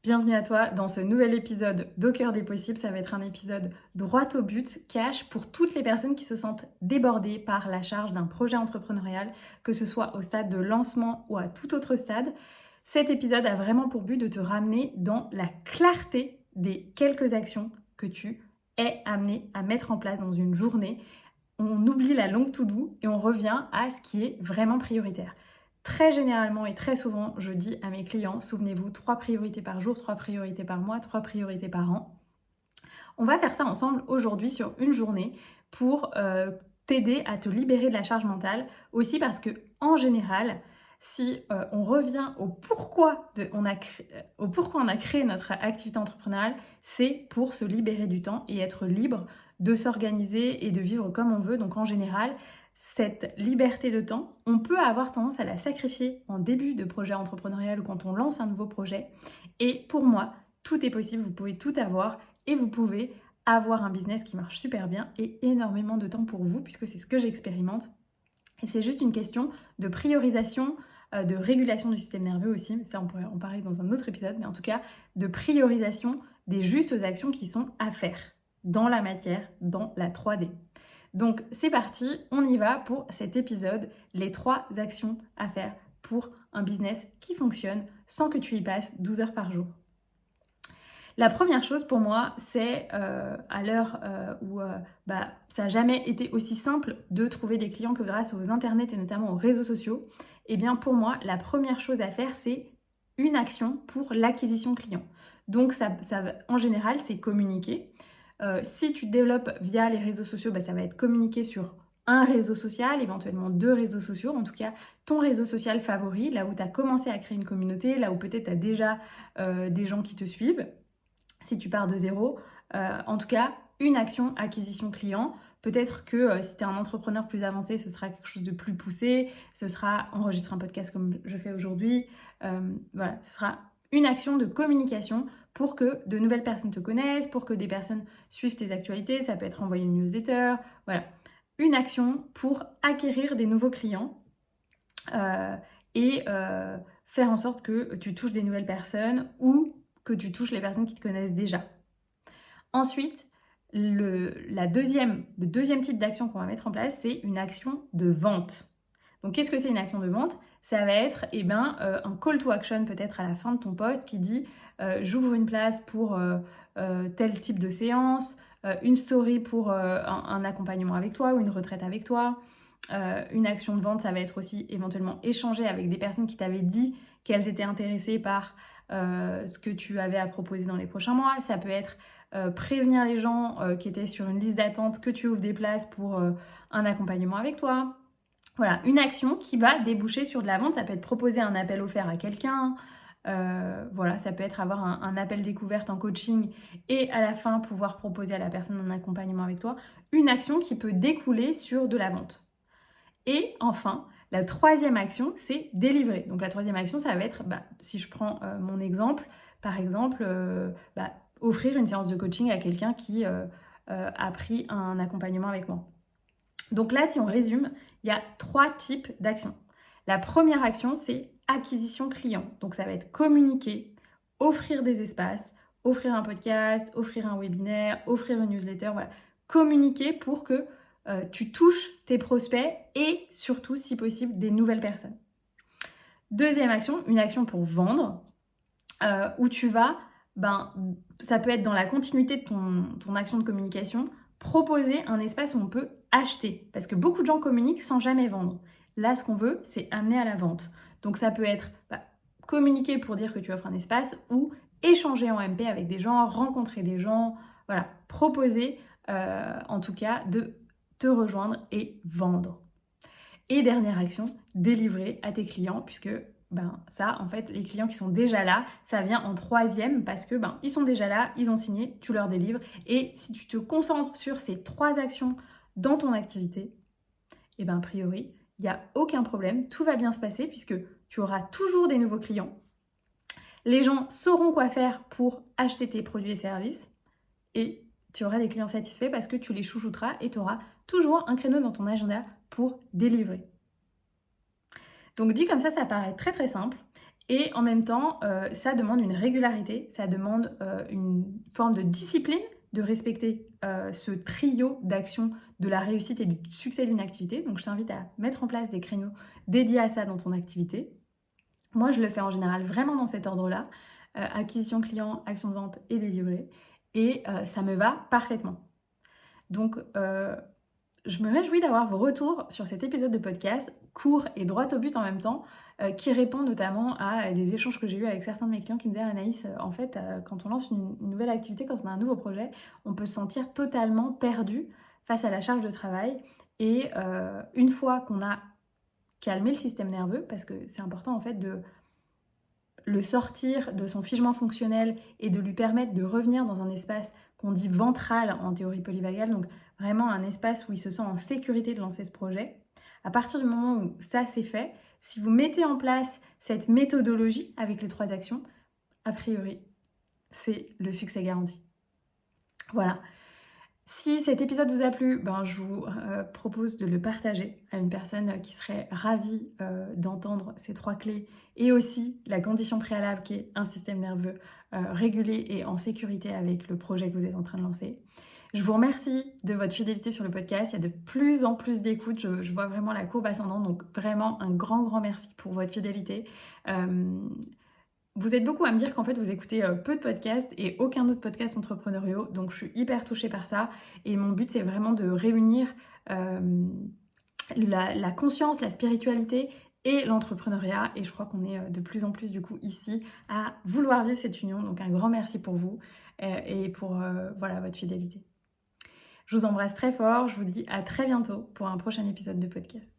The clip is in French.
Bienvenue à toi dans ce nouvel épisode d'Au cœur des possibles. Ça va être un épisode droit au but, cash, pour toutes les personnes qui se sentent débordées par la charge d'un projet entrepreneurial, que ce soit au stade de lancement ou à tout autre stade. Cet épisode a vraiment pour but de te ramener dans la clarté des quelques actions que tu es amené à mettre en place dans une journée. On oublie la longue to-do et on revient à ce qui est vraiment prioritaire. Très généralement et très souvent, je dis à mes clients, souvenez-vous, 3 priorités par jour, 3 priorités par mois, 3 priorités par an. On va faire ça ensemble aujourd'hui sur une journée pour t'aider à te libérer de la charge mentale. Aussi parce que en général, si on revient au pourquoi on a créé notre activité entrepreneuriale, c'est pour se libérer du temps et être libre de s'organiser et de vivre comme on veut. Donc en général, cette liberté de temps, on peut avoir tendance à la sacrifier en début de projet entrepreneurial ou quand on lance un nouveau projet. Et pour moi, tout est possible, vous pouvez tout avoir et vous pouvez avoir un business qui marche super bien et énormément de temps pour vous, puisque c'est ce que j'expérimente. Et c'est juste une question de priorisation, de régulation du système nerveux aussi, ça on pourrait en parler dans un autre épisode, mais en tout cas de priorisation des justes actions qui sont à faire dans la matière, dans la 3D. Donc c'est parti, on y va pour cet épisode, les 3 actions à faire pour un business qui fonctionne sans que tu y passes 12 heures par jour. La première chose pour moi, c'est à l'heure où ça n'a jamais été aussi simple de trouver des clients que grâce aux internets et notamment aux réseaux sociaux. Eh bien pour moi, la première chose à faire, c'est une action pour l'acquisition client. Donc en général, c'est communiquer. Si tu te développes via les réseaux sociaux, ça va être communiquer sur un réseau social, éventuellement 2 réseaux sociaux, en tout cas ton réseau social favori, là où tu as commencé à créer une communauté, là où peut-être tu as déjà des gens qui te suivent. Si tu pars de zéro, en tout cas, une action acquisition client. Peut-être que si tu es un entrepreneur plus avancé, ce sera quelque chose de plus poussé, ce sera enregistrer un podcast comme je fais aujourd'hui. Voilà, ce sera une action de communication pour que de nouvelles personnes te connaissent, pour que des personnes suivent tes actualités. Ça peut être envoyer une newsletter, voilà. Une action pour acquérir des nouveaux clients et faire en sorte que tu touches des nouvelles personnes ou que tu touches les personnes qui te connaissent déjà. Ensuite, le deuxième type d'action qu'on va mettre en place, c'est une action de vente. Donc, qu'est-ce que c'est une action de vente? Ça va être un call to action peut-être à la fin de ton post qui dit j'ouvre une place pour tel type de séance, une story pour un accompagnement avec toi ou une retraite avec toi. Une action de vente, ça va être aussi éventuellement échanger avec des personnes qui t'avaient dit qu'elles étaient intéressées par ce que tu avais à proposer dans les prochains mois. Ça peut être prévenir les gens qui étaient sur une liste d'attente que tu ouvres des places pour un accompagnement avec toi. Voilà, une action qui va déboucher sur de la vente. Ça peut être proposer un appel offert à quelqu'un. Voilà, ça peut être avoir un appel découverte en coaching et à la fin pouvoir proposer à la personne un accompagnement avec toi. Une action qui peut découler sur de la vente. Et enfin, la troisième action, c'est délivrer. Donc la troisième action, ça va être, si je prends mon exemple, par exemple, offrir une séance de coaching à quelqu'un qui a pris un accompagnement avec moi. Donc là, si on résume, il y a 3 types d'actions. La première action, c'est acquisition client. Donc ça va être communiquer, offrir des espaces, offrir un podcast, offrir un webinaire, offrir une newsletter, voilà. Communiquer pour que tu touches tes prospects et surtout, si possible, des nouvelles personnes. Deuxième action, une action pour vendre, où tu vas, ça peut être dans la continuité de ton action de communication, proposer un espace où on peut acheter. Parce que beaucoup de gens communiquent sans jamais vendre. Là, ce qu'on veut, c'est amener à la vente. Donc ça peut être communiquer pour dire que tu offres un espace ou échanger en MP avec des gens, rencontrer des gens, voilà, proposer en tout cas de te rejoindre et vendre. Et dernière action, délivrer à tes clients, puisque ça, en fait, les clients qui sont déjà là, ça vient en troisième parce que ils sont déjà là, ils ont signé, tu leur délivres. Et si tu te concentres sur ces 3 actions dans ton activité, a priori, il n'y a aucun problème, tout va bien se passer puisque tu auras toujours des nouveaux clients. Les gens sauront quoi faire pour acheter tes produits et services et tu auras des clients satisfaits parce que tu les chouchouteras et tu auras toujours un créneau dans ton agenda pour délivrer. Donc dit comme ça paraît très très simple. Et en même temps, ça demande une régularité, ça demande une forme de discipline de respecter ce trio d'actions de la réussite et du succès d'une activité. Donc je t'invite à mettre en place des créneaux dédiés à ça dans ton activité. Moi, je le fais en général vraiment dans cet ordre-là, acquisition client, action de vente et délivré. Et ça me va parfaitement. Donc, je me réjouis d'avoir vos retours sur cet épisode de podcast, court et droit au but en même temps, qui répond notamment à des échanges que j'ai eus avec certains de mes clients qui me disaient Anaïs, en fait, quand on lance une nouvelle activité, quand on a un nouveau projet, on peut se sentir totalement perdu face à la charge de travail. Et une fois qu'on a calmé le système nerveux, parce que c'est important en fait de le sortir de son figement fonctionnel et de lui permettre de revenir dans un espace qu'on dit ventral en théorie polyvagale, donc vraiment un espace où il se sent en sécurité de lancer ce projet. À partir du moment où ça c'est fait, si vous mettez en place cette méthodologie avec les 3 actions, a priori, c'est le succès garanti. Voilà. Si cet épisode vous a plu, je vous propose de le partager à une personne qui serait ravie d'entendre ces 3 clés et aussi la condition préalable qui est un système nerveux régulé et en sécurité avec le projet que vous êtes en train de lancer. Je vous remercie de votre fidélité sur le podcast. Il y a de plus en plus d'écoutes. Je vois vraiment la courbe ascendante. Donc vraiment un grand merci pour votre fidélité. Vous êtes beaucoup à me dire qu'en fait, vous écoutez peu de podcasts et aucun autre podcast entrepreneuriaux. Donc, je suis hyper touchée par ça. Et mon but, c'est vraiment de réunir la conscience, la spiritualité et l'entrepreneuriat. Et je crois qu'on est de plus en plus, du coup, ici à vouloir vivre cette union. Donc, un grand merci pour vous et pour votre fidélité. Je vous embrasse très fort. Je vous dis à très bientôt pour un prochain épisode de podcast.